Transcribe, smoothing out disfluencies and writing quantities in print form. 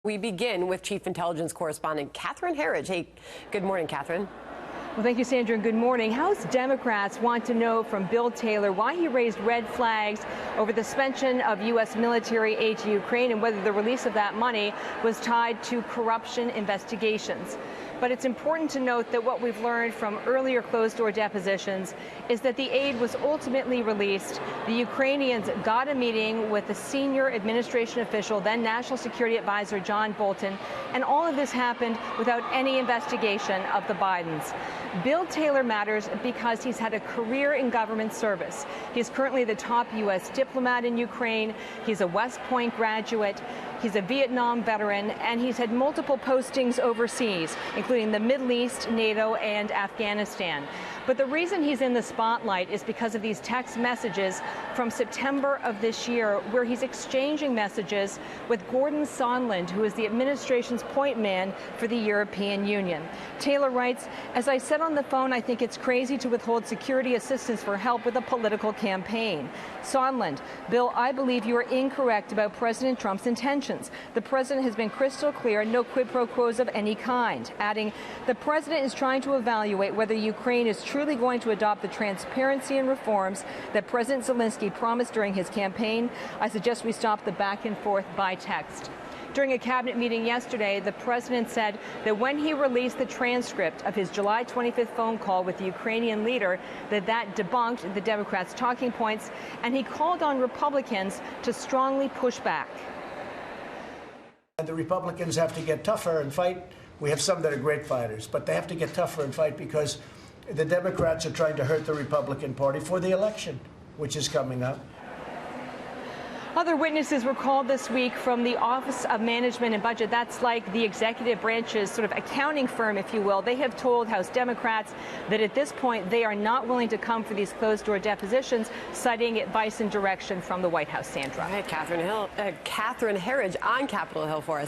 We begin with Chief Intelligence Correspondent Catherine Herridge. Hey, good morning, Catherine. Well, thank you, Sandra, and good morning. House Democrats want to know from Bill Taylor why he raised red flags over the suspension of U.S. military aid to Ukraine and whether the release of that money was tied to corruption investigations. But it's important to note that what we've learned from earlier closed-door depositions is that the aid was ultimately released. The Ukrainians got a meeting with the senior administration official, then National Security Advisor John Bolton, and all of this happened without any investigation of the Bidens. Bill Taylor matters because he's had a career in government service. He's currently the top U.S. diplomat in Ukraine. He's a West Point graduate. He's a Vietnam veteran, and he's had multiple postings overseas, including the Middle East, NATO, and Afghanistan. But the reason he's in the spotlight is because of these text messages from September of this year, where he's exchanging messages with Gordon Sondland, who is the administration's point man for the European Union. Taylor writes, "As I said on the phone, I think it's crazy to withhold security assistance for help with a political campaign." Sondland, "Bill, I believe you are incorrect about President Trump's intentions. The president has been crystal clear, no quid pro quos of any kind." Adding, "The president is trying to evaluate whether Ukraine is truly going to adopt the transparency and reforms that President Zelensky promised during his campaign. I suggest we stop the back and forth by text." During a cabinet meeting yesterday, the president said that when he released the transcript of his July 25th phone call with the Ukrainian leader, that debunked the Democrats' talking points, and he called on Republicans to strongly push back. The Republicans have to get tougher and fight. We have some that are great fighters, but they have to get tougher and fight because the Democrats are trying to hurt the Republican Party for the election, which is coming up. Other witnesses were called this week from the Office of Management and Budget. That's like the executive branch's sort of accounting firm, if you will. They have told House Democrats that at this point they are not willing to come for these closed-door depositions, citing advice and direction from the White House. Sandra. All right, Catherine Herridge on Capitol Hill for us.